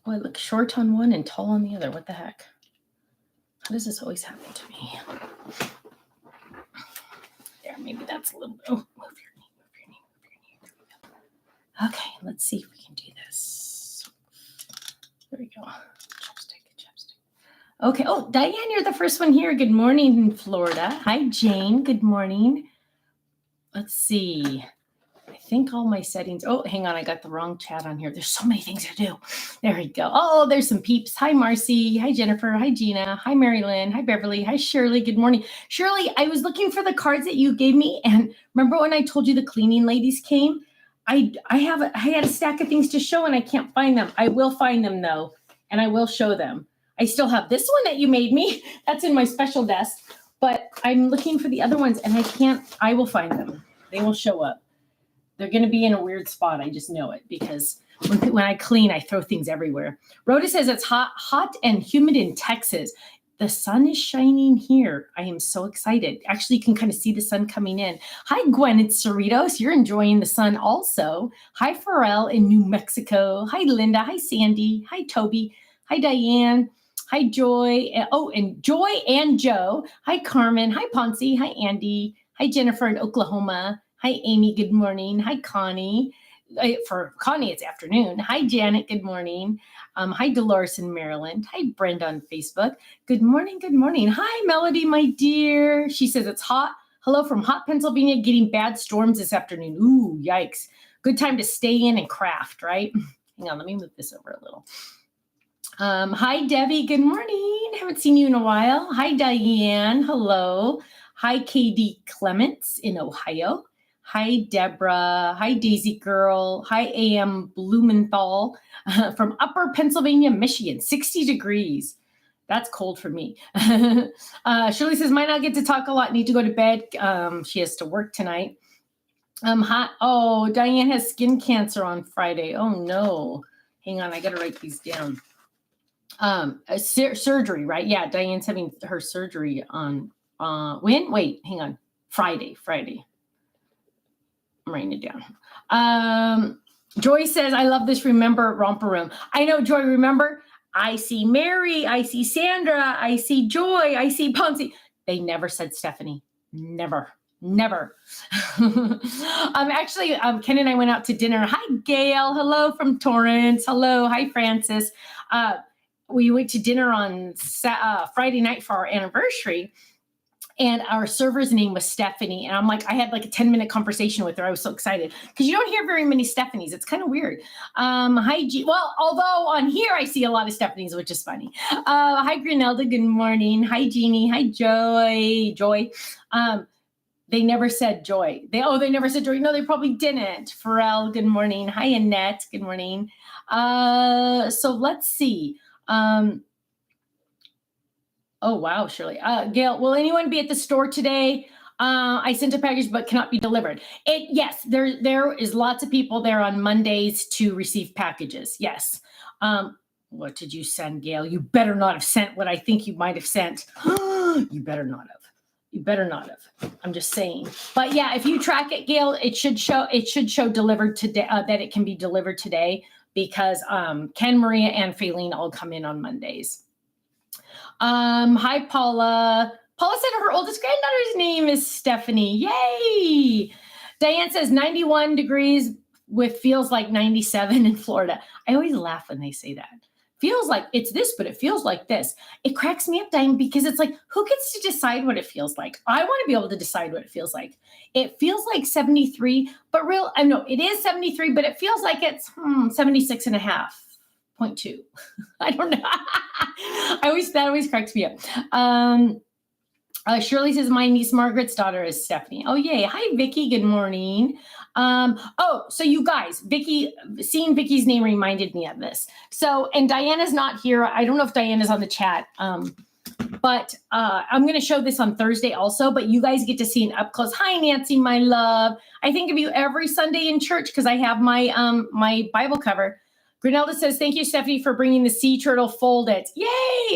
Oh, I look short on one and tall on the other. What the heck? How does this always happen to me? There, maybe that's a little. Oh, move your knee, move your knee, move your knee. Okay, let's see if we can do this. There we go. Chopstick. Okay. Oh, Diane, you're the first one here. Good morning in Florida. Hi, Jane. Good morning. Let's see. I think all my settings. Oh, hang on. I got the wrong chat on here. There's so many things to do. There we go. Oh, there's some peeps. Hi, Marcy. Hi, Jennifer. Hi, Gina. Hi, Mary Lynn. Hi, Beverly. Hi, Shirley. Good morning. Shirley, I was looking for the cards that you gave me. And remember when I told you the cleaning ladies came? I had a stack of things to show and I can't find them. I will find them though. And I will show them. I still have this one that you made me. That's in my special desk. But I'm looking for the other ones and I can't. I will find them. They will show up. They're going to be in a weird spot. I just know it because when I clean, I throw things everywhere. Rhoda says it's hot and humid in Texas. The sun is shining here. I am so excited. Actually, you can kind of see the sun coming in. Hi, Gwen. It's Cerritos. You're enjoying the sun also. Hi, Pharrell in New Mexico. Hi, Linda. Hi, Sandy. Hi, Toby. Hi, Diane. Hi, Joy. Oh, and Joy and Joe. Hi, Carmen. Hi, Ponce. Hi, Andy. Hi, Jennifer in Oklahoma. Hi, Amy. Good morning. Hi, Connie. For Connie, it's afternoon. Hi, Janet. Good morning. Hi, Dolores in Maryland. Hi, Brenda on Facebook. Good morning. Good morning. Hi, Melody, my dear. She says it's hot. Hello from hot Pennsylvania, getting bad storms this afternoon. Ooh, yikes. Good time to stay in and craft, right? Hang on, let me move this over a little. Hi, Debbie. Good morning. Haven't seen you in a while. Hi, Diane. Hello. Hi, KD Clements in Ohio. Hi, Deborah. Hi, Daisy Girl. Hi, AM Blumenthal from Upper Pennsylvania, Michigan, 60 degrees. That's cold for me. Shirley says, might not get to talk a lot. Need to go to bed. She has to work tonight. Hi. Oh, Diane has skin cancer on Friday. Oh, no. Hang on. I got to write these down. Surgery, right? Yeah, Diane's having her surgery on when? Wait, hang on. Friday. I'm writing it down. Joy says, I love this Remember Romper Room. I know, Joy, remember? I see Mary, I see Sandra, I see Joy, I see Ponce. They never said Stephanie. Never. Actually, Ken and I went out to dinner. Hi, Gail. Hello from Torrance. Hello. Hi, Francis. We went to dinner on Friday night for our anniversary. And our server's name was Stephanie. And I'm like, I had like a 10-minute conversation with her. I was so excited because you don't hear very many Stephanies. It's kind of weird. Hi, well, although on here I see a lot of Stephanies, which is funny. Hi, Grinelda. Good morning. Hi, Jeannie. Hi, Joy. They never said Joy. They never said Joy. No, they probably didn't. Pharrell, good morning. Hi, Annette. Good morning. So let's see. Oh, wow, Shirley. Gail, will anyone be at the store today? I sent a package, but cannot be delivered. Yes, there is lots of people there on Mondays to receive packages. Yes. What did you send, Gail? You better not have sent what I think you might have sent. You better not have. I'm just saying. But yeah, if you track it, Gail, it should show delivered today, that it can be delivered today because Ken, Maria, and Faylene all come in on Mondays. Hi, Paula. Paula said her oldest granddaughter's name is Stephanie. Yay! Diane says 91 degrees with feels like 97 in Florida. I always laugh when they say that. Feels like it's this, but it feels like this. It cracks me up, Diane, because it's like, who gets to decide what it feels like? I want to be able to decide what it feels like. It feels like 73, but I know it is 73, but it feels like it's 76 and a half. 0.2. I don't know. That always cracks me up. Shirley says my niece Margaret's daughter is Stephanie. Oh, yay. Hi, Vicky. Good morning. So you guys, seeing Vicky's name reminded me of this. So, and Diana's not here. I don't know if Diana's on the chat. But I'm going to show this on Thursday also, but you guys get to see an up close. Hi, Nancy, my love. I think of you every Sunday in church because I have my my Bible cover. Grinelda says, thank you, Stephanie, for bringing the sea turtle folded. Yay!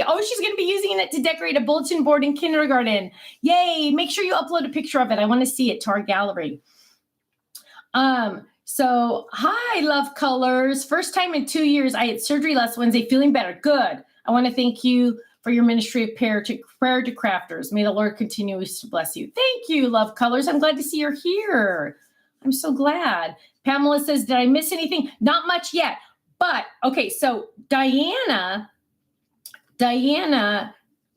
Oh, she's going to be using it to decorate a bulletin board in kindergarten. Yay! Make sure you upload a picture of it. I want to see it to our gallery. So, hi, Love Colors. First time in 2 years. I had surgery last Wednesday, feeling better. Good. I want to thank you for your ministry of prayer to crafters. May the Lord continue to bless you. Thank you, Love Colors. I'm glad to see you're here. I'm so glad. Pamela says, did I miss anything? Not much yet. But, okay, so Diana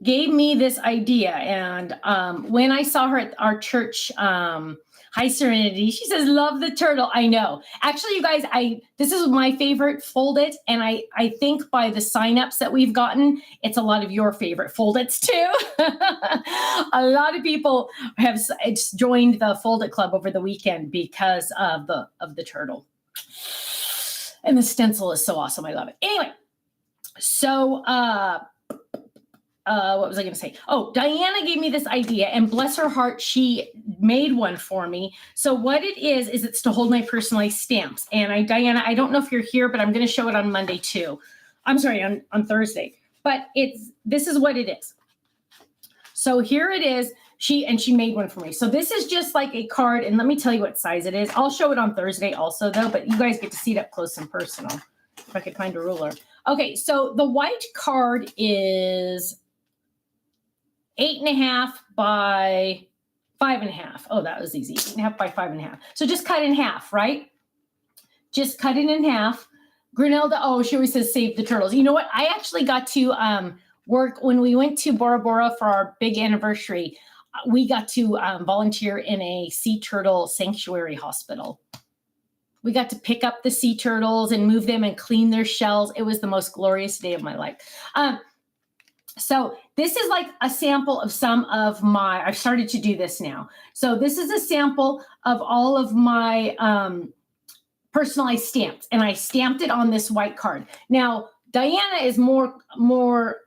gave me this idea. And when I saw her at our church, High Serenity, she says, love the turtle. I know. Actually, you guys, this is my favorite, Fold It. And I think by the signups that we've gotten, it's a lot of your favorite Fold Its too. A lot of people have joined the Fold It Club over the weekend because of the turtle. And the stencil is so awesome. I love it. Anyway, so what was I going to say? Oh, Diana gave me this idea, and bless her heart, she made one for me. So what it is it's to hold my personalized stamps. And Diana, I don't know if you're here, but I'm going to show it on Monday too. I'm sorry, on Thursday. But this is what it is. So here it is. She made one for me. So this is just like a card, and let me tell you what size it is. I'll show it on Thursday also, though, but you guys get to see it up close and personal. If I could find a ruler. Okay, so the white card is 8.5 by 5.5. Oh, that was easy. 8.5 by 5.5. So just cut in half, right? Just cut it in half. Granelda, she always says save the turtles. You know what? I actually got to work when we went to Bora Bora for our big anniversary. We got to volunteer in a sea turtle sanctuary hospital. We got to pick up the sea turtles and move them and clean their shells. It was the most glorious day of my life. So this is like a sample of I've started to do this now. So this is a sample of all of my personalized stamps, and I stamped it on this white card. Now, Diana is more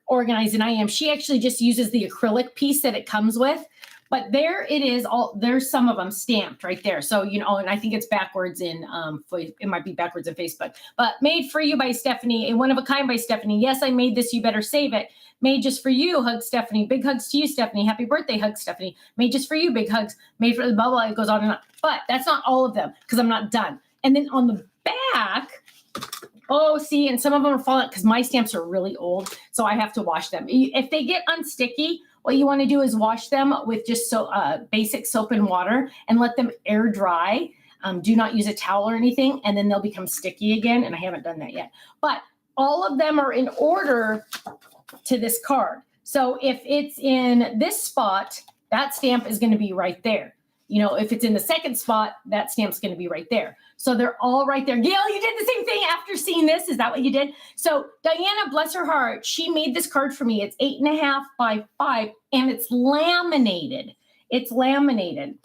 organized than I am. She actually just uses the acrylic piece that it comes with. But there it is. There's some of them stamped right there. So, and I think it's backwards it might be backwards in Facebook. But made for you by Stephanie, a one of a kind by Stephanie. Yes, I made this. You better save it. Made just for you. Hug Stephanie. Big hugs to you, Stephanie. Happy birthday, hug Stephanie. Made just for you. Big hugs. Made for the blah, blah. It goes on and on. But that's not all of them because I'm not done. And then on the back, see, and some of them are falling because my stamps are really old. So I have to wash them. If they get unsticky, what you want to do is wash them with just basic soap and water and let them air dry. Do not use a towel or anything, and then they'll become sticky again, and I haven't done that yet. But all of them are in order to this card. So if it's in this spot, that stamp is going to be right there. If it's in the second spot, that stamp's going to be right there. So they're all right there. Gail, you did the same thing after seeing this. Is that what you did? So Diana, bless her heart, she made this card for me. It's 8.5 by 5, and it's laminated. It's laminated.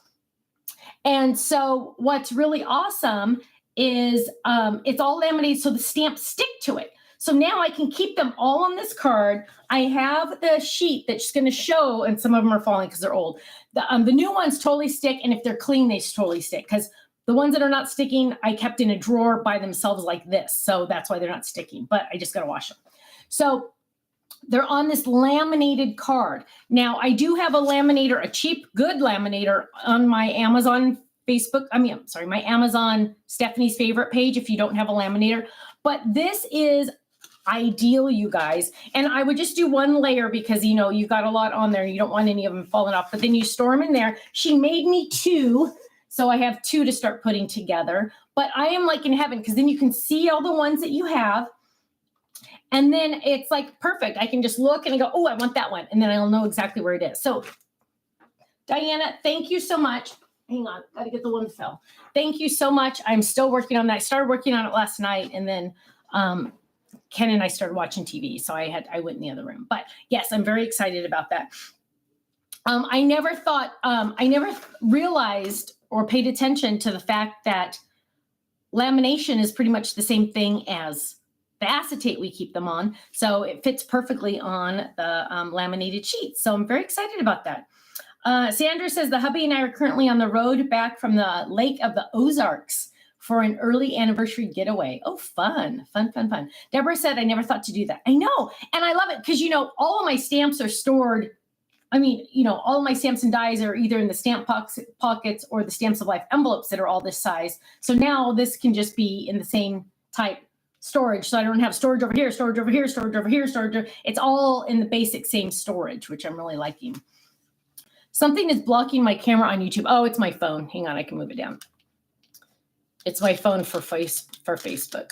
And so what's really awesome is it's all laminated, so the stamps stick to it. So now I can keep them all on this card. I have the sheet that's going to show, and some of them are falling because they're old. The new ones totally stick, and if they're clean, they totally stick. Because the ones that are not sticking, I kept in a drawer by themselves like this. So that's why they're not sticking, but I just got to wash them. So they're on this laminated card. Now, I do have a laminator, a cheap, good laminator on my Amazon my Amazon Stephanie's favorite page if you don't have a laminator. But this is ideal, you guys. And I would just do one layer because, you've got a lot on there. You don't want any of them falling off. But then you store them in there. She made me 2. So I have 2 to start putting together. But I am like in heaven because then you can see all the ones that you have. And then it's like perfect. I can just look and I go, oh, I want that one. And then I'll know exactly where it is. So Diana, thank you so much. Hang on, got to get the one that fell. Thank you so much. I'm still working on that. I started working on it last night, and then Ken and I started watching TV, so I went in the other room. But yes, I'm very excited about that. I never realized or paid attention to the fact that lamination is pretty much the same thing as the acetate we keep them on. So it fits perfectly on the laminated sheets. So I'm very excited about that. Sandra says, the hubby and I are currently on the road back from the Lake of the Ozarks for an early anniversary getaway. Oh, fun. Deborah said, I never thought to do that. I know. And I love it because, all of my stamps are stored I mean, you know, all of my stamps and dies are either in the stamp pockets or the Stamps of Life envelopes that are all this size. So now this can just be in the same type storage. So I don't have storage over here, storage over here, storage over here, storage. It's all in the basic same storage, which I'm really liking. Something is blocking my camera on YouTube. Oh, it's my phone. Hang on, I can move it down. It's my phone for Facebook.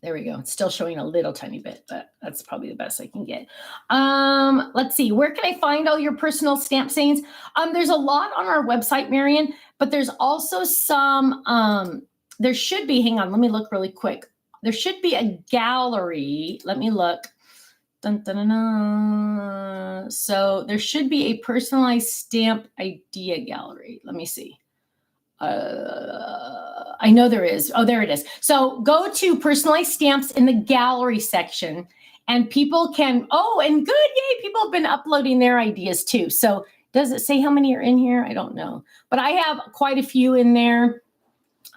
There we go. It's still showing a little tiny bit, but that's probably the best I can get. Let's see. Where can I find all your personal stamp sayings? There's a lot on our website, Marion, but there's also some, there should be, hang on, let me look really quick. There should be a gallery. Let me look. Dun, dun, dun, dun. So there should be a personalized stamp idea gallery. Let me see. I know there is. Oh, there it is. So go to personalized stamps in the gallery section and people can, oh, and good, yay, people have been uploading their ideas too. So does it say how many are in here? I don't know, but I have quite a few in there.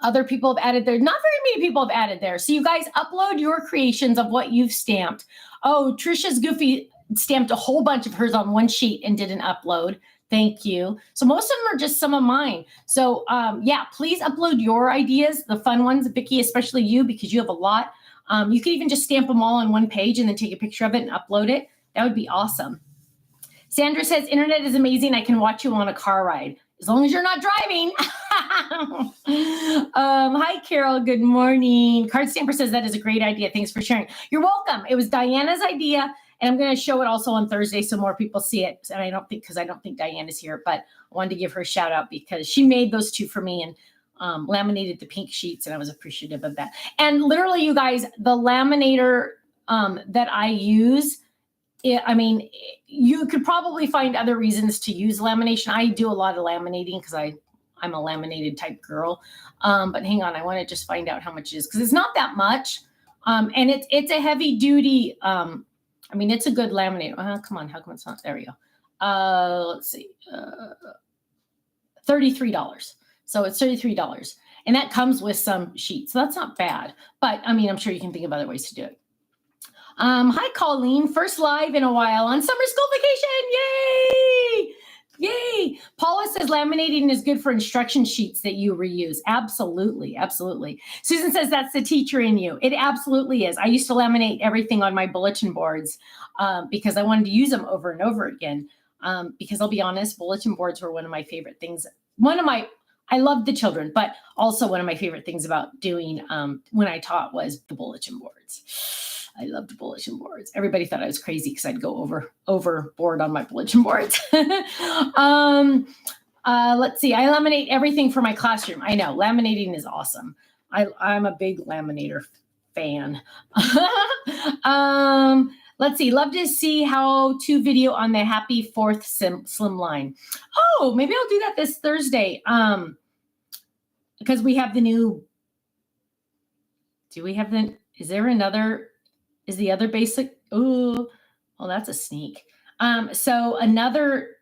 Other people have added there. Not very many people have added there. So you guys upload your creations of what you've stamped. Oh, Trisha's Goofy stamped a whole bunch of hers on one sheet and did an upload. Thank you. So most of them are just some of mine. So yeah, please upload your ideas, the fun ones, Vicki, especially you, because you have a lot. You can even just stamp them all on one page and then take a picture of it and upload it. That would be awesome. Sandra says, internet is amazing. I can watch you on a car ride. As long as you're not driving. Hi, Carol. Good morning. Card Stamper says that is a great idea. Thanks for sharing. You're welcome. It was Diana's idea. And I'm going to show it also on Thursday so more people see it. And I don't think Diane is here, but I wanted to give her a shout out because she made those two for me and laminated the pink sheets. And I was appreciative of that. And literally, you guys, the laminator that I use, I mean, you could probably find other reasons to use lamination. I do a lot of laminating because I'm a laminated type girl. But hang on, I want to just find out how much it is because it's not that much. And it's a heavy duty, I mean, it's a good laminate. Come on, how come it's not? There we go. Let's see. $33. So it's $33. And that comes with some sheets. So that's not bad. But I mean, I'm sure you can think of other ways to do it. Hi, Colleen. First live in a while on summer school vacation. Yay! Yay. Paula says laminating is good for instruction sheets that you reuse. Absolutely. Absolutely. Susan says that's the teacher in you. It absolutely is. I used to laminate everything on my bulletin boards because I wanted to use them over and over again. Because I'll be honest, bulletin boards were one of my favorite things. I loved the children, but also one of my favorite things about doing when I taught was the bulletin boards. I loved bulletin boards. Everybody thought I was crazy because I'd go overboard on my bulletin boards. Let's see. I laminate everything for my classroom. I know laminating is awesome. I'm a big laminator fan. Let's see. Love to see how-to video on the Happy 4th Slimline. Oh, maybe I'll do that this Thursday. Because we have the new. Do we have the? Is there another? Is the other basic? Oh, well, that's a sneak. So another.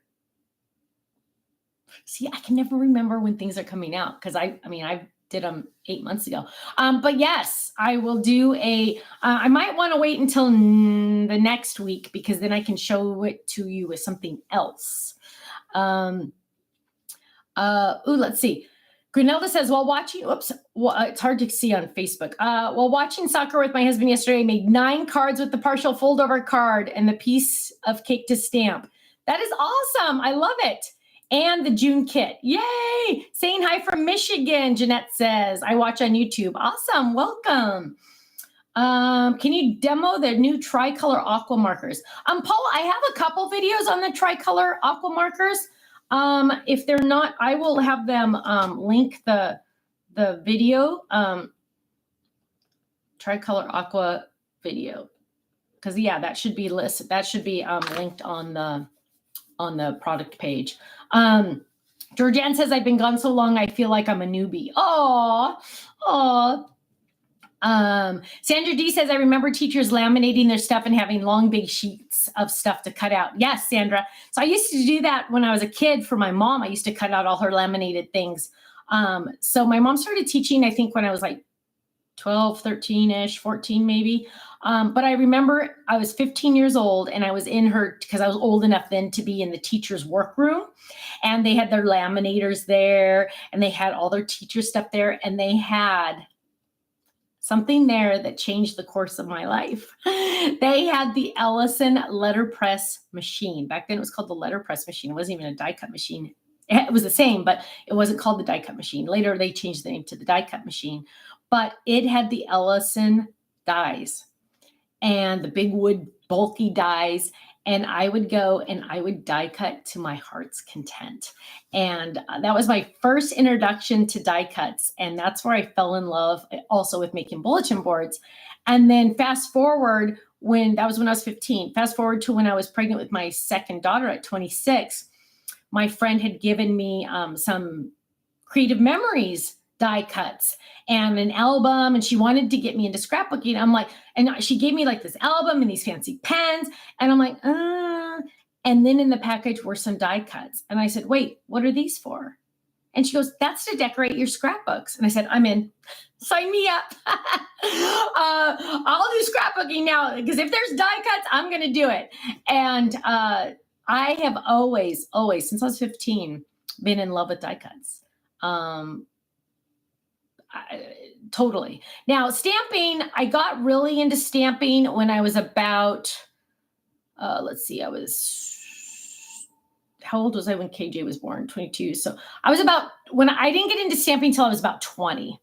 See, I can never remember when things are coming out because I did them 8 months ago. But yes, I will do I might want to wait until the next week because then I can show it to you with something else. Let's see. Grinelda says, while watching, it's hard to see on Facebook. While watching soccer with my husband yesterday, I made 9 cards with the partial fold over card and the piece of cake to stamp. That is awesome. I love it. And the June kit. Yay. Saying hi from Michigan, Jeanette says. I watch on YouTube. Awesome. Welcome. Can you demo the new tricolor aqua markers? Paula, I have a couple videos on the tricolor aqua markers. If they're not, I will have them link the video, tricolor aqua video, because yeah, that should be listed. That should be linked on the product page. Georgianne says, I've been gone so long, I feel like I'm a newbie. Sandra D says, I remember teachers laminating their stuff and having long, big sheets of stuff to cut out. Yes, Sandra. So I used to do that when I was a kid for my mom. I used to cut out all her laminated things. So my mom started teaching, I think when I was like 12, 13-ish, 14 maybe. But I remember I was 15 years old and I was in her, because I was old enough then to be in the teacher's workroom, and they had their laminators there and they had all their teacher stuff there, and they had something there that changed the course of my life. They had the Ellison letterpress machine. Back then it was called the letterpress machine. It wasn't even a die cut machine. It was the same, but it wasn't called the die cut machine. Later they changed the name to the die cut machine, but it had the Ellison dies and the big wood bulky dies. And I would go and I would die cut to my heart's content. And that was my first introduction to die cuts. And that's where I fell in love also with making bulletin boards. And then fast forward, that was when I was 15, fast forward to when I was pregnant with my second daughter at 26, my friend had given me some Creative Memories die cuts and an album, and she wanted to get me into scrapbooking. I'm like, and she gave me like this album and these fancy pens, and I'm like, and then in the package were some die cuts. And I said, wait, what are these for? And she goes, that's to decorate your scrapbooks. And I said, I'm in. Sign me up. I'll do scrapbooking now, because if there's die cuts, I'm going to do it. And I have always, since I was 15, been in love with die cuts. Totally. Now, stamping, I got really into stamping when I was about, let's see, how old was I when KJ was born? 22. So I didn't get into stamping until I was about 20.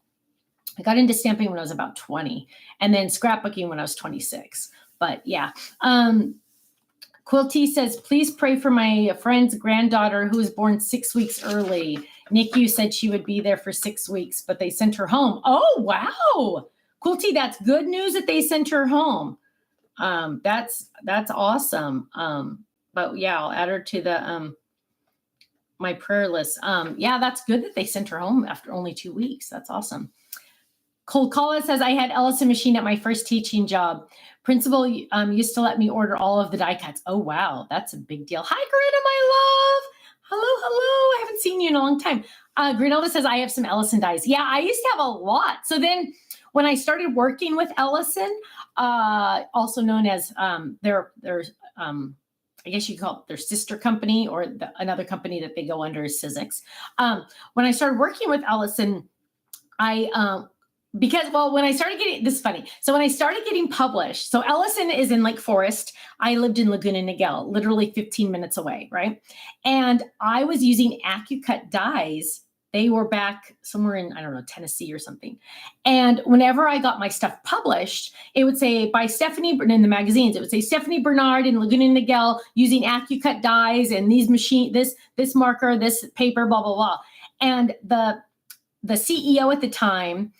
I got into stamping when I was about 20, and then scrapbooking when I was 26. But yeah. Quilty says, please pray for my friend's granddaughter who was born 6 weeks early. NICU said she would be there for 6 weeks, but they sent her home. Oh, wow. Quilty, that's good news that they sent her home. That's awesome. But yeah, I'll add her to the my prayer list. Yeah, that's good that they sent her home after only 2 weeks. That's awesome. Cold Calla says, I had Ellison machine at my first teaching job. Principal used to let me order all of the die cuts. Oh, wow. That's a big deal. Hi, Greta, my love. Hello. I haven't seen you in a long time. Grinelda says, I have some Ellison dies. Yeah, I used to have a lot. So then when I started working with Ellison, also known as their I guess you could call it their sister company, or another company that they go under is Sizzix. When I started working with Ellison, when I started getting, this is funny. So when I started getting published, so Ellison is in Lake Forest. I lived in Laguna Niguel, literally 15 minutes away, right? And I was using AccuCut dies. They were back somewhere in, I don't know, Tennessee or something. And whenever I got my stuff published, it would say by Stephanie, in the magazines, it would say Stephanie Bernard in Laguna Niguel using AccuCut dies and these this marker, this paper, blah, blah, blah. And the CEO at the time,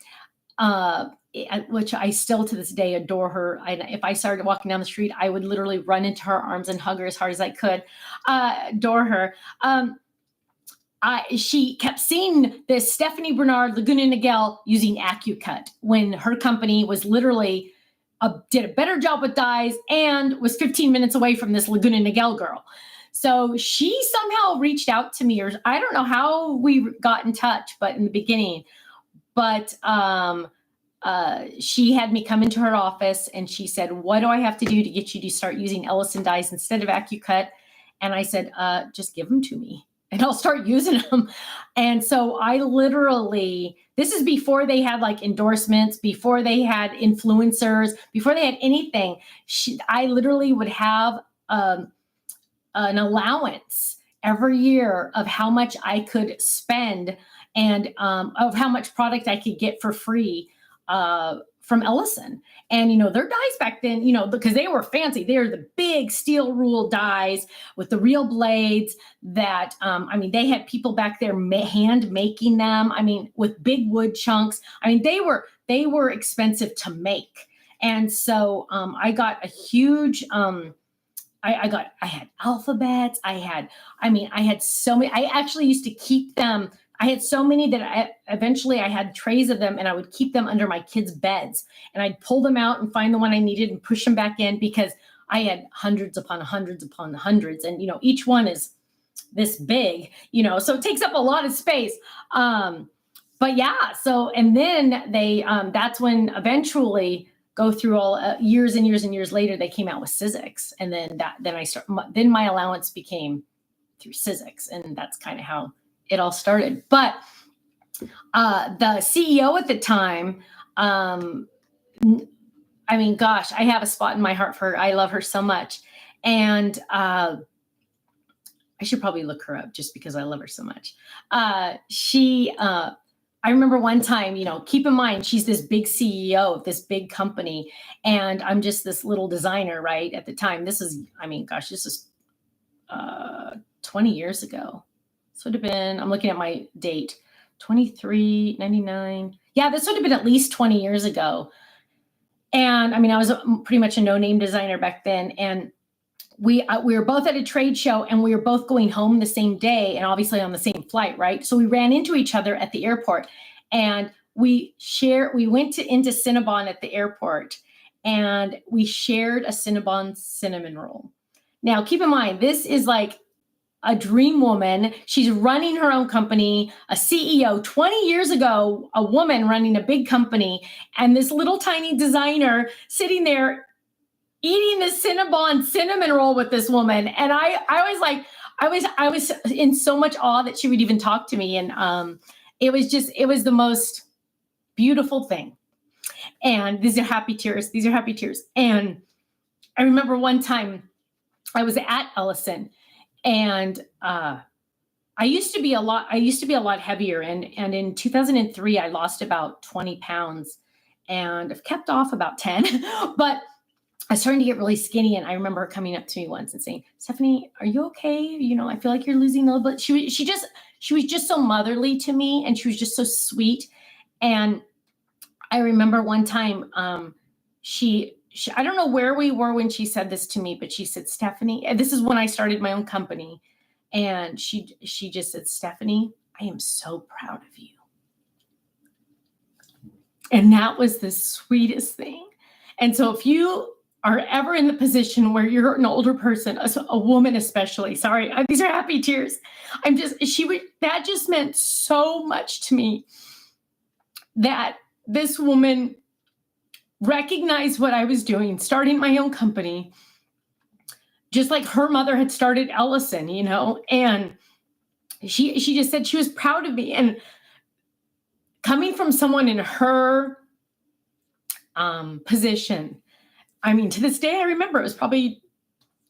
which I still to this day adore her. If I started walking down the street, I would literally run into her arms and hug her as hard as I could. Adore her. She kept seeing this Stephanie Bernard Laguna Niguel using AccuCut when her company was literally did a better job with dies and was 15 minutes away from this Laguna Niguel girl. So she somehow reached out to me, or I don't know how we got in touch, but in the beginning. But she had me come into her office and she said, what do I have to do to get you to start using Ellison dies instead of AccuCut? And I said, just give them to me and I'll start using them. And so I literally, this is before they had like endorsements, before they had influencers, before they had anything. I literally would have an allowance every year of how much I could spend and of how much product I could get for free from Ellison. And, their dies back then, because they were fancy. They're the big steel rule dies with the real blades that, they had people back there hand making them. With big wood chunks. They were expensive to make. And so I got a huge, I had alphabets. I had so many. I actually used to keep them. I had so many that eventually I had trays of them and I would keep them under my kids' beds and I'd pull them out and find the one I needed and push them back in because I had hundreds upon hundreds upon hundreds. And, each one is this big, so it takes up a lot of space. but yeah, so, and then they, that's when eventually go through all years and years and years later, they came out with Sizzix. And then my allowance became through Sizzix. And that's kind of how it all started. But the CEO at the time, I mean, gosh, I have a spot in my heart for her. I love her so much. And I should probably look her up just because I love her so much. I remember one time, keep in mind, she's this big CEO of this big company, and I'm just this little designer, right? At the time, this is 20 years ago. This would have been, I'm looking at my date, 2399. Yeah, this would have been at least 20 years ago. And I mean, I was pretty much a no-name designer back then. And we were both at a trade show, and we were both going home the same day, and obviously on the same flight, right? So we ran into each other at the airport, and we went into Cinnabon at the airport, and we shared a Cinnabon cinnamon roll. Now, keep in mind, this is like a dream woman. She's running her own company, a CEO. 20 years ago, a woman running a big company, and this little tiny designer sitting there eating this Cinnabon cinnamon roll with this woman. And I was in so much awe that she would even talk to me. And it was the most beautiful thing. And these are happy tears. And I remember one time I was at Ellison, and I used to be a lot heavier. And in 2003, I lost about 20 pounds, and I've kept off about 10, but I was starting to get really skinny. And I remember her coming up to me once and saying, "Stephanie, are you okay? I feel like you're losing a little bit." She was just so motherly to me, and she was just so sweet. And I remember one time, she I don't know where we were when she said this to me, but she said, "Stephanie," and this is when I started my own company. And she just said, "Stephanie, I am so proud of you." And that was the sweetest thing. And so if you are ever in the position where you're an older person, a woman especially, sorry, these are happy tears. That just meant so much to me, that this woman recognized what I was doing, starting my own company, just like her mother had started Ellison, and she just said she was proud of me. And coming from someone in her position, I mean, to this day, I remember it was probably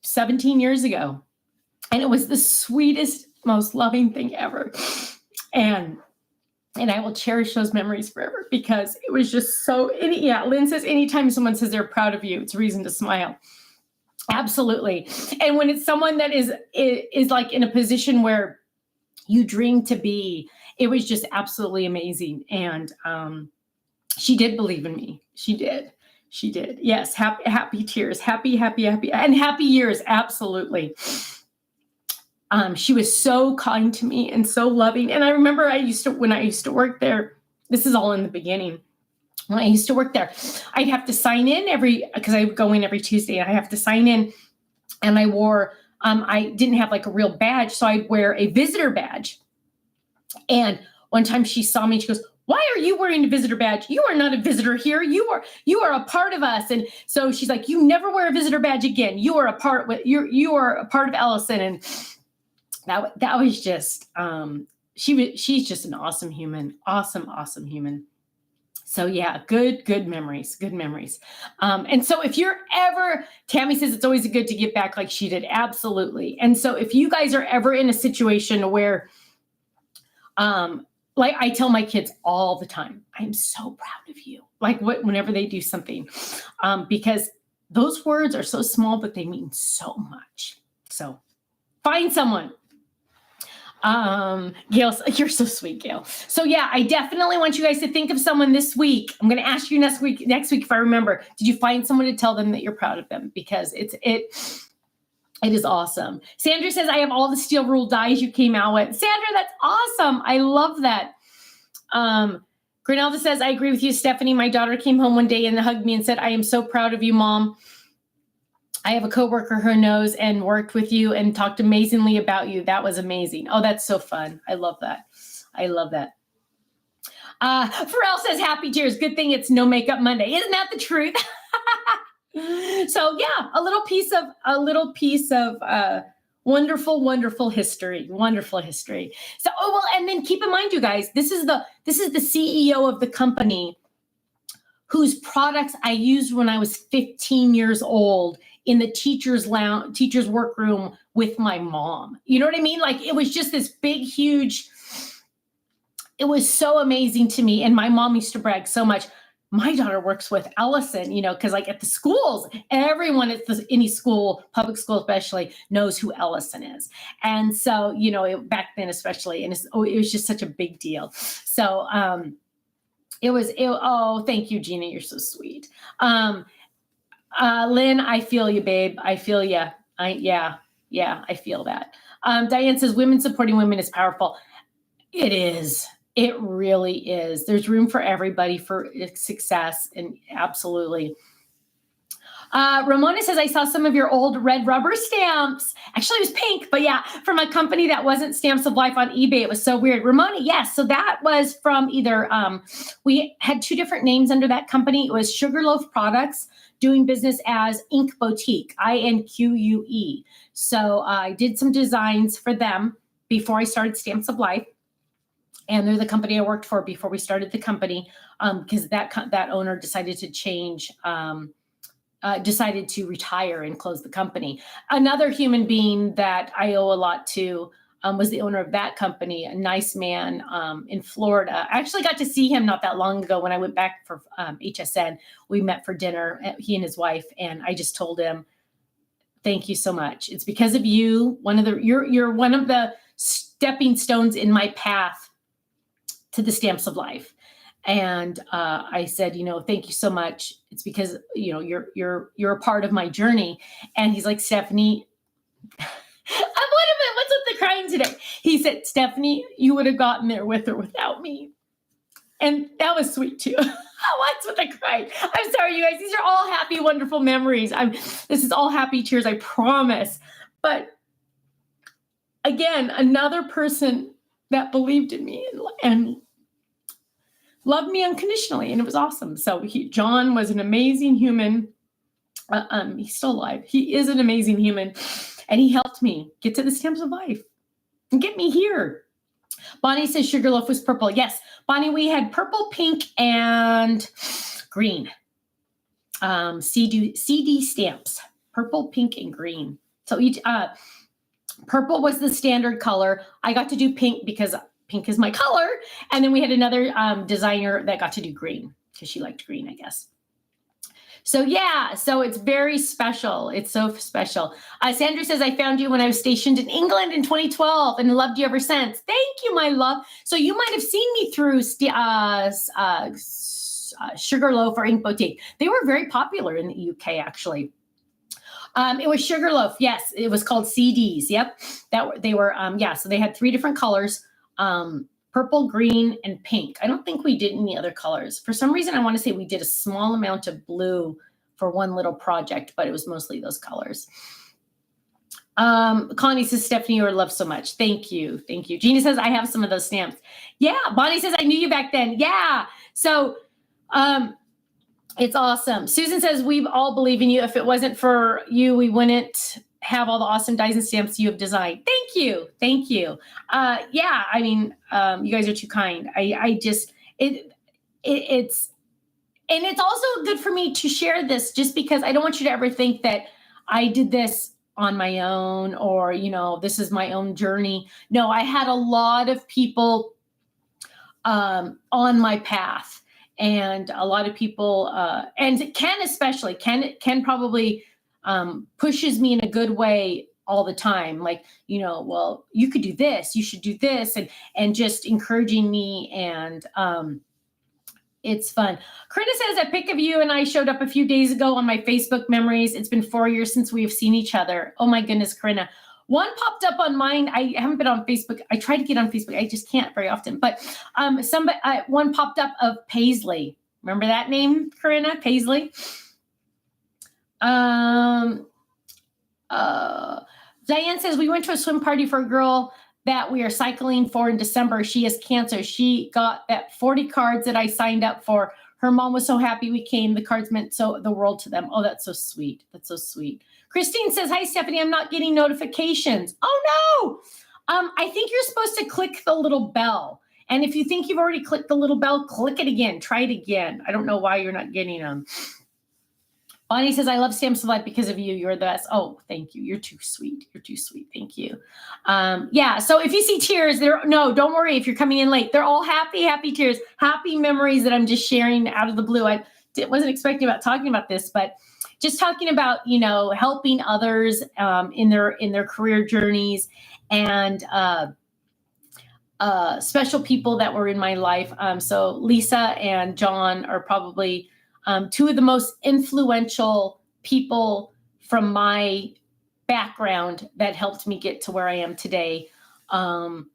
17 years ago, and it was the sweetest, most loving thing ever. And I will cherish those memories forever, because it was just so, Lynn says, anytime someone says they're proud of you, it's a reason to smile. Absolutely. And when it's someone that is like in a position where you dream to be, it was just absolutely amazing. And she did believe in me. She did. Yes. Happy tears, happy, and happy years. Absolutely. She was so kind to me and so loving. And I remember when I used to work there, this is all in the beginning. When I used to work there, I'd have to sign in because I would go in every Tuesday, and I have to sign in. And I wore, I didn't have like a real badge, so I'd wear a visitor badge. And one time she saw me, she goes, "Why are you wearing a visitor badge? You are not a visitor here. You are a part of us." And so she's like, "You never wear a visitor badge again. You are a part of Ellison." And that was just, she's just an awesome human, awesome human. So yeah, good memories. And so if you're ever, Tammy says it's always good to give back like she did. Absolutely. And so if you guys are ever in a situation where, like I tell my kids all the time, I'm so proud of you. Like whenever they do something, because those words are so small, but they mean so much. So find someone. Gail, you're so sweet, Gail. So yeah, I definitely want you guys to think of someone this week. I'm going to ask you next week if I remember, did you find someone to tell them that you're proud of them? Because it is awesome. Sandra says, "I have all the steel rule dies you came out with." Sandra, that's awesome. I love that. Grinelda says, "I agree with you, Stephanie. My daughter came home one day and hugged me and said, 'I am so proud of you, Mom. I have a coworker who knows and worked with you and talked amazingly about you. That was amazing.'" Oh, that's so fun. I love that. Pharrell says, happy tears. Good thing it's no makeup Monday. Isn't that the truth? So yeah, a little piece of wonderful, wonderful history. Wonderful history. So, oh well, and then keep in mind, you guys, this is the CEO of the company whose products I used when I was 15 years old in the teacher's workroom with my mom. You know what I mean? Like, it was just this big, huge, it was so amazing to me. And my mom used to brag so much. My daughter works with Ellison, because like at the schools, everyone at any school, public school especially, knows who Ellison is. And so, back then especially, and it was just such a big deal. So oh, thank you, Gina. You're so sweet. Lynn, I feel you, babe. I feel you. I feel that. Diane says, women supporting women is powerful. It is. It really is. There's room for everybody for success, and absolutely. Ramona says, I saw some of your old red rubber stamps. Actually, it was pink, but yeah, from a company that wasn't Stamps of Life on eBay. It was so weird. Ramona, yes. So that was from either, we had two different names under that company. It was Sugarloaf Products, doing business as Ink Boutique, INQUE. So I did some designs for them before I started Stamps of Life. And they're the company I worked for before we started the company, because that owner decided to change, decided to retire and close the company. Another human being that I owe a lot to was the owner of that company, a nice man in Florida. I actually got to see him not that long ago when I went back for HSN. We met for dinner, he and his wife, and I just told him, thank you so much. It's because of you. You're one of the stepping stones in my path to the Stamps of Life. And I said, thank you so much. It's because, you're a part of my journey. And he's like, Stephanie, what's with the crying today? He said, Stephanie, you would have gotten there with or without me. And that was sweet too. What's with the crying? I'm sorry, you guys. These are all happy, wonderful memories. This is all happy tears, I promise. But again, another person that believed in me and loved me unconditionally, and it was awesome. So John was an amazing human. He's still alive. He is an amazing human, and he helped me get to the Stamps of Life and get me here. Bonnie says Sugarloaf was purple. Yes, Bonnie, we had purple, pink, and green. CD stamps, purple, pink, and green. So each purple was the standard color. I got to do pink because pink is my color. And then we had another designer that got to do green because she liked green, I guess. So yeah, so it's very special. It's so special. Sandra says, I found you when I was stationed in England in 2012 and loved you ever since. Thank you, my love. So you might have seen me through Sugarloaf or Ink Boutique. They were very popular in the UK, actually. It was Sugarloaf. Yes, it was called CDs. Yep. They were, so they had 3 different colors, purple, green, and pink. I don't think we did any other colors. For some reason, I want to say we did a small amount of blue for one little project, but it was mostly those colors. Connie says, Stephanie, you are loved so much. Thank you. Thank you. Gina says, I have some of those stamps. Yeah. Bonnie says, I knew you back then. Yeah. So, it's awesome. Susan says, we all believe in you. If it wasn't for you, we wouldn't have all the awesome dies and stamps you have designed. Thank you. Thank you. Yeah, I mean, you guys are too kind. It's also good for me to share this just because I don't want you to ever think that I did this on my own or, this is my own journey. No, I had a lot of people on my path. And a lot of people, and Ken especially, Ken probably pushes me in a good way all the time. Like, well, you could do this, you should do this, and just encouraging me. And it's fun. Corinna says, a pic of you and I showed up a few days ago on my Facebook memories. It's been 4 years since we have seen each other. Oh my goodness, Corinna. One popped up on mine. I haven't been on Facebook. I try to get on Facebook. I just can't very often. But one popped up of Paisley. Remember that name, Corinna? Paisley. Diane says, we went to a swim party for a girl that we are cycling for in December. She has cancer. She got that 40 cards that I signed up for. Her mom was so happy we came. The cards meant the world to them. Oh, that's so sweet. That's so sweet. Christine says, hi, Stephanie, I'm not getting notifications. Oh, no. I think you're supposed to click the little bell. And if you think you've already clicked the little bell, click it again. Try it again. I don't know why you're not getting them. Bonnie says, I love Stamps of Life because of you. You're the best. Oh, thank you. You're too sweet. You're too sweet. Thank you. Yeah. So if you see tears, no, don't worry if you're coming in late. They're all happy, happy tears, happy memories that I'm just sharing out of the blue. I wasn't expecting about talking about this, but just talking about, helping others in their career journeys and special people that were in my life. So Lisa and John are probably two of the most influential people from my background that helped me get to where I am today. And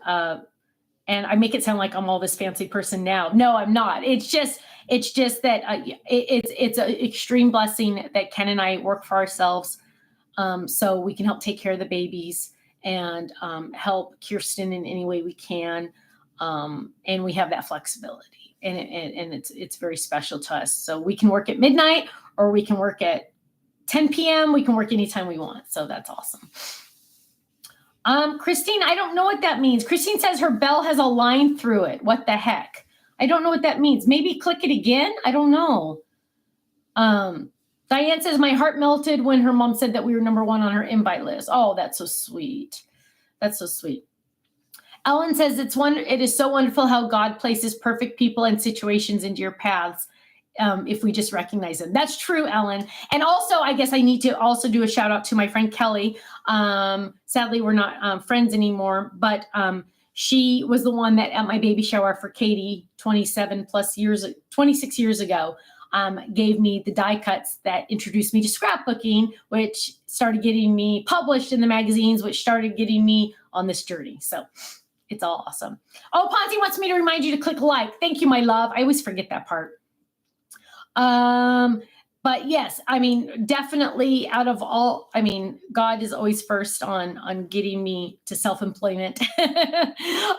I make it sound like I'm all this fancy person now. No, I'm not. It's just that it's an extreme blessing that Ken and I work for ourselves, so we can help take care of the babies and help Kirsten in any way we can, and we have that flexibility, and it's very special to us. So we can work at midnight, or we can work at 10 p.m. We can work anytime we want. So that's awesome. Christine, I don't know what that means. Christine says her bell has a line through it. What the heck? I don't know what that means. Maybe click it again. I don't know. Diane says my heart melted when her mom said that we were number 1 on her invite list. Oh, that's so sweet. That's so sweet. Ellen says it is so wonderful how God places perfect people and situations into your paths. If we just recognize them. That's true, Ellen. And also, I guess I need to also do a shout out to my friend Kelly. Sadly, we're not friends anymore, but she was the one that at my baby shower for Katie 26 years ago, gave me the die cuts that introduced me to scrapbooking, which started getting me published in the magazines, which started getting me on this journey. So it's all awesome. Oh, Ponzi wants me to remind you to click like. Thank you, my love. I always forget that part. But yes, I mean, definitely out of all, I mean, God is always first on getting me to self-employment. I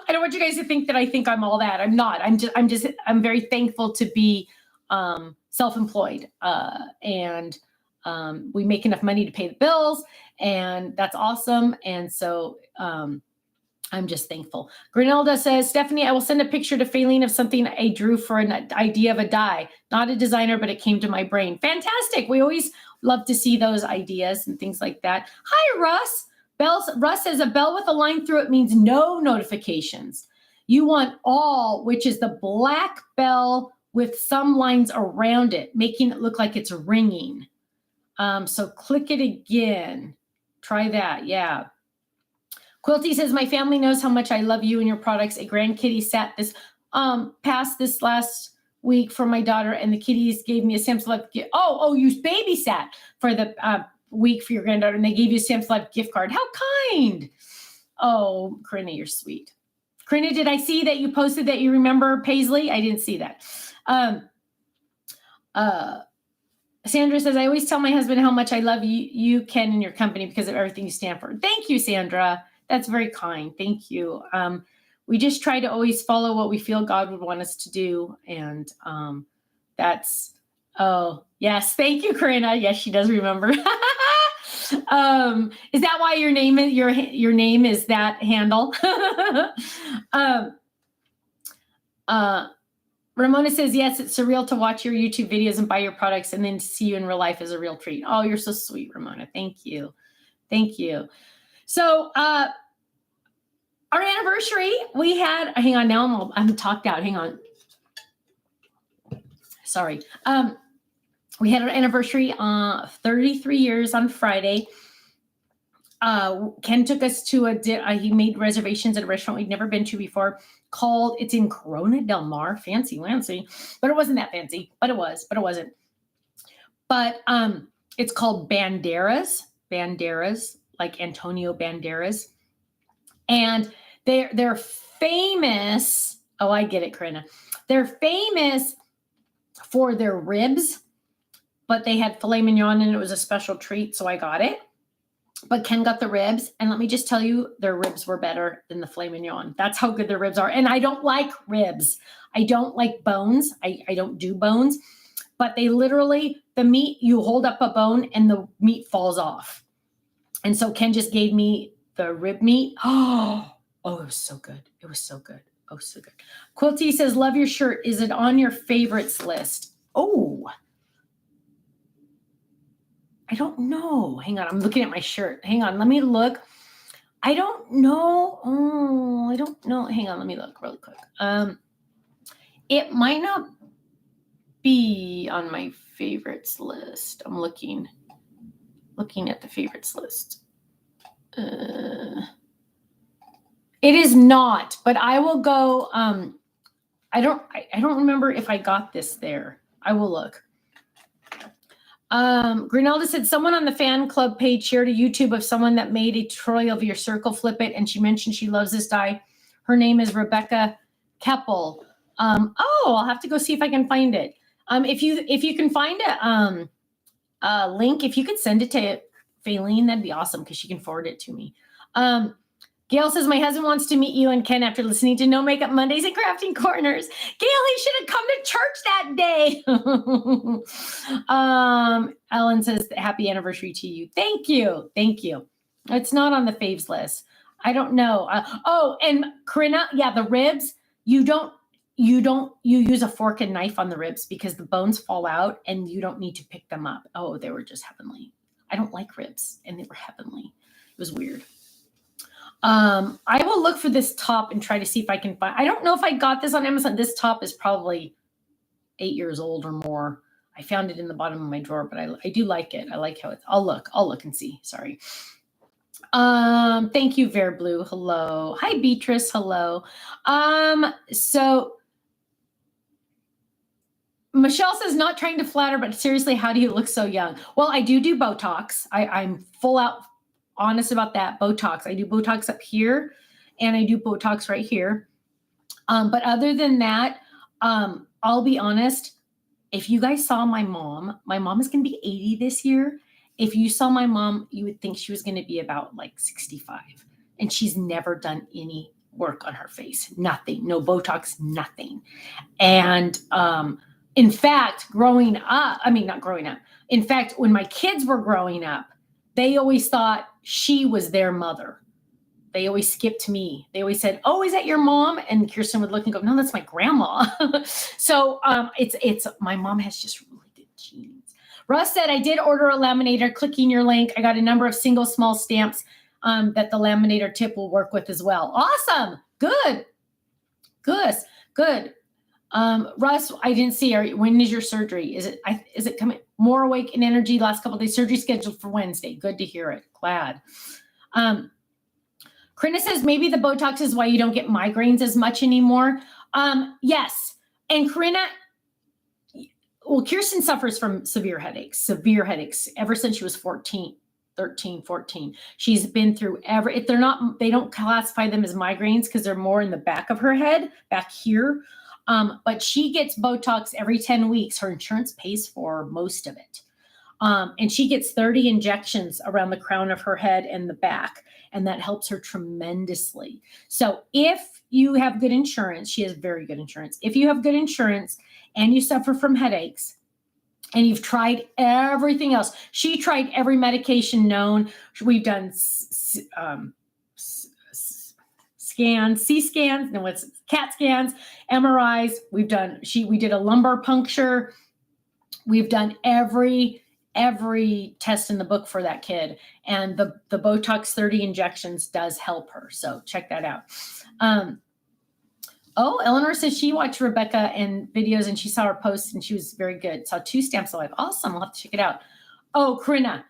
don't want you guys to think that I think I'm all that. I'm not. I'm very thankful to be self-employed, and we make enough money to pay the bills, and that's awesome. And so I'm just thankful. Grinelda says, Stephanie, I will send a picture to Faylene of something I drew for an idea of a die. Not a designer, but it came to my brain. Fantastic. We always love to see those ideas and things like that. Hi, Russ. Russ says a bell with a line through it means no notifications. You want all, which is the black bell with some lines around it, making it look like it's ringing. So click it again. Try that. Yeah. Quilty says, my family knows how much I love you and your products. A grand kitty sat this last week for my daughter, and the kitties gave me a Stamps of Life gift. Oh, you babysat for the week for your granddaughter, and they gave you a Stamps of Life gift card. How kind. Oh, Corinna, you're sweet. Corinna, did I see that you posted that you remember Paisley? I didn't see that. Sandra says, I always tell my husband how much I love you, Ken, and your company because of everything you stand for. Thank you, Sandra. That's very kind. Thank you. We just try to always follow what we feel God would want us to do. And oh, yes. Thank you, Corinna. Yes, she does remember. Is that why your name is that handle? Ramona says, yes, it's surreal to watch your YouTube videos and buy your products and then to see you in real life is a real treat. Oh, you're so sweet, Ramona. Thank you. Thank you. So our anniversary, we had, hang on, now I'm talked out. Hang on. Sorry. We had our anniversary 33 years on Friday. Ken took us to he made reservations at a restaurant we'd never been to before it's in Corona Del Mar, fancy, but it wasn't that fancy, but it wasn't. But it's called Banderas, like Antonio Banderas. And they're famous. Oh, I get it, Corinna. They're famous for their ribs, but they had filet mignon and it was a special treat, so I got it. But Ken got the ribs, and let me just tell you, their ribs were better than the filet mignon. That's how good their ribs are. And I don't like ribs. I don't like bones. I don't do bones. But they literally, the meat, you hold up a bone and the meat falls off. And so Ken just gave me the rib meat. Oh, it was so good. It was so good. Oh, so good. Quilty says, love your shirt. Is it on your favorites list? Oh, I don't know. Hang on. I'm looking at my shirt. Hang on. Let me look. I don't know. Oh, I don't know. Hang on. Let me look really quick. It might not be on my favorites list. I'm looking at the favorites list. It is not, but I will go. I don't remember if I got this there. I will look. Grinelda said someone on the fan club page shared a YouTube of someone that made a tutorial of your circle flip it, and she mentioned she loves this die. Her name is Rebecca Keppel. I'll have to go see if I can find it. If you can find a link, if you could send it to Faylene, that'd be awesome because she can forward it to me. Gail says, my husband wants to meet you and Ken after listening to No Makeup Mondays and Crafting Corners. Gail, he should have come to church that day. Ellen says, happy anniversary to you. Thank you. Thank you. It's not on the faves list. I don't know. And Corinna, yeah, the ribs, you use a fork and knife on the ribs because the bones fall out and you don't need to pick them up. Oh, they were just heavenly. I don't like ribs and they were heavenly. It was weird. I will look for this top and try to see if I can find. I don't know if I got this on Amazon. This top is probably 8 years old or more. I found it in the bottom of my drawer, but I do like it. I like how it's. I'll look and see. Sorry. Thank you, Ver Blue. Hello. Hi, Beatrice. Hello. So Michelle says, not trying to flatter, but seriously, how do you look so young? Well, I do Botox. I'm full out honest about that. Botox. I do Botox up here and I do Botox right here. But other than that, I'll be honest. If you guys saw my mom is going to be 80 this year. If you saw my mom, you would think she was going to be about like 65. And she's never done any work on her face. Nothing. No Botox, nothing. And in fact, not growing up. In fact, when my kids were growing up, they always thought she was their mother. They always skipped me. They always said, oh, is that your mom? And Kirsten would look and go, no, that's my grandma. So it's my mom has just really good genes. Russ said, I did order a laminator. Clicking your link, I got a number of single small stamps that the laminator tip will work with as well. Awesome. Good. Russ, I didn't see. When is your surgery? Is it coming? More awake in energy last couple of days. Surgery scheduled for Wednesday. Good to hear it. Glad. Corinna says maybe the Botox is why you don't get migraines as much anymore. Yes. And Corinna, well, Kirsten suffers from severe headaches ever since she was 13, 14. She's been through they don't classify them as migraines because they're more in the back of her head, back here. But she gets Botox every 10 weeks. Her insurance pays for most of it. And she gets 30 injections around the crown of her head and the back, and that helps her tremendously. So if you have good insurance, she has very good insurance. If you have good insurance and you suffer from headaches and you've tried everything else, she tried every medication known. We've done scans, CT scans, no, it's CAT scans, MRIs. We did a lumbar puncture. We've done every test in the book for that kid. And the Botox 30 injections does help her. So check that out. Eleanor says she watched Rebecca and videos and she saw her posts and she was very good. Saw 2 stamps alive. Awesome. I'll have to check it out. Oh, Corinna,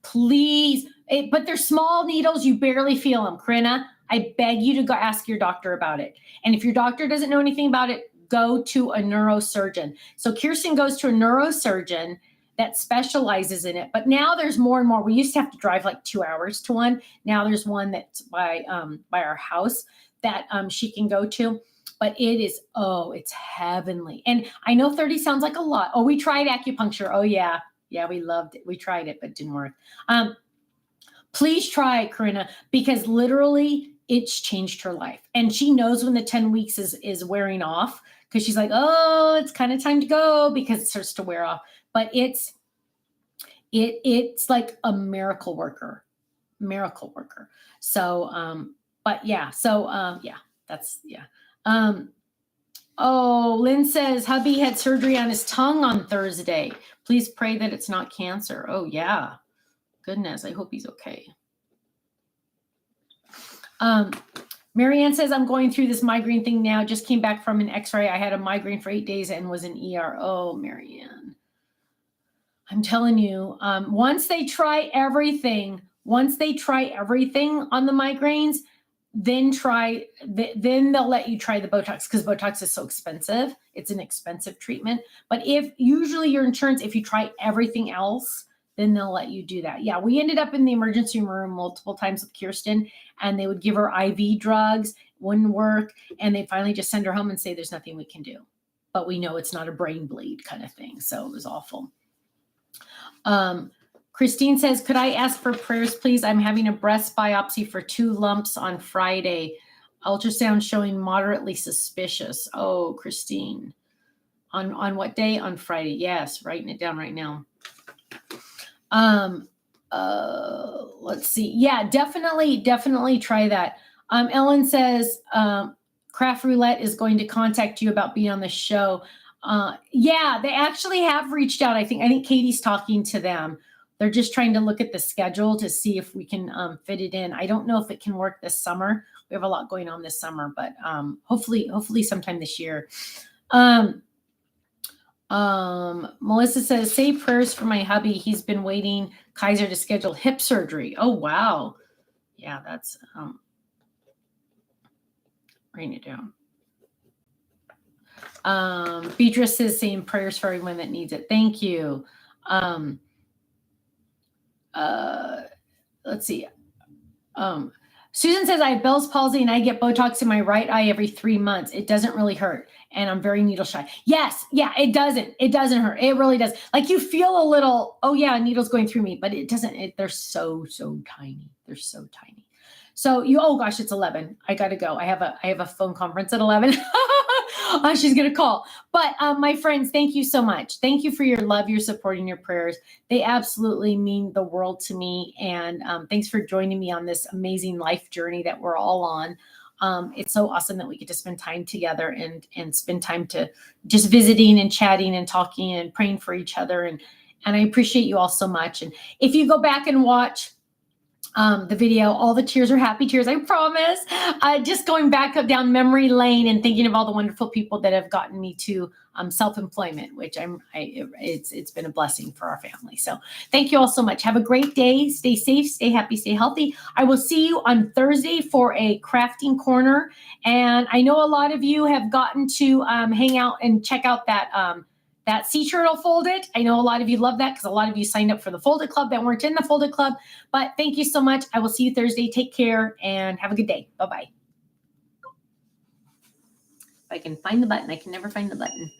please. But they're small needles. You barely feel them. Corinna, I beg you to go ask your doctor about it. And if your doctor doesn't know anything about it, go to a neurosurgeon. So Kirsten goes to a neurosurgeon that specializes in it. But now there's more and more. We used to have to drive like 2 hours to one. Now there's one that's by our house that she can go to. But it's heavenly. And I know 30 sounds like a lot. Oh, we tried acupuncture. Oh, yeah. Yeah, we loved it. We tried it, but it didn't work. Please try it, Corinna, because literally it's changed her life. And she knows when the 10 weeks is wearing off because she's like, oh, it's kind of time to go because it starts to wear off. But it's like a miracle worker. So, but yeah, so yeah, that's yeah. Oh, Lynn says hubby had surgery on his tongue on Thursday. Please pray that it's not cancer. Oh yeah. Goodness, I hope he's okay. Marianne says, I'm going through this migraine thing now. Just came back from an x-ray. I had a migraine for 8 days and was in ER. Oh, Marianne. I'm telling you, once they try everything on the migraines, then they'll let you try the Botox because Botox is so expensive. It's an expensive treatment. But if usually your insurance, if you try everything else, then they'll let you do that. Yeah, we ended up in the emergency room multiple times with Kirsten, and they would give her IV drugs, wouldn't work, and they finally just send her home and say, there's nothing we can do. But we know it's not a brain bleed kind of thing, so it was awful. Christine says, could I ask for prayers, please? I'm having a breast biopsy for 2 lumps on Friday. Ultrasound showing moderately suspicious. Oh, Christine. On what day? On Friday. Yes, writing it down right now. Let's see. Yeah, definitely try that. Ellen says, Craft Roulette is going to contact you about being on the show. Yeah, they actually have reached out. I think Katie's talking to them. They're just trying to look at the schedule to see if we can fit it in. I don't know if it can work this summer. We have a lot going on this summer, but hopefully sometime this year. Melissa says, say prayers for my hubby. He's been waiting Kaiser to schedule hip surgery. Oh, wow. Yeah, that's writing it down. Beatrice is saying prayers for everyone that needs it. Thank you. Let's see. Susan says, I have Bell's palsy and I get Botox in my right eye every 3 months. It doesn't really hurt. And I'm very needle shy. Yes. Yeah, it doesn't. It doesn't hurt. It really does. Like you feel a little, oh yeah, needle's going through me, but it doesn't, they're so tiny. They're so tiny. So oh gosh, it's 11. I got to go. I have a phone conference at 11. She's going to call. But my friends, thank you so much. Thank you for your love, your support, and your prayers. They absolutely mean the world to me. And thanks for joining me on this amazing life journey that we're all on. It's so awesome that we get to spend time together and spend time to just visiting and chatting and talking and praying for each other. And I appreciate you all so much. And if you go back and watch the video, all the tears are happy tears, I promise. Just going back up down memory lane and thinking of all the wonderful people that have gotten me to self-employment, which it's been a blessing for our family. So thank you all so much. Have a great day. Stay safe, stay happy, stay healthy. I will see you on Thursday for a crafting corner. And I know a lot of you have gotten to hang out and check out that sea turtle folded. I know a lot of you love that because a lot of you signed up for the folded club that weren't in the folded club. But thank you so much. I will see you Thursday. Take care and have a good day. Bye-bye. If I can find the button, I can never find the button.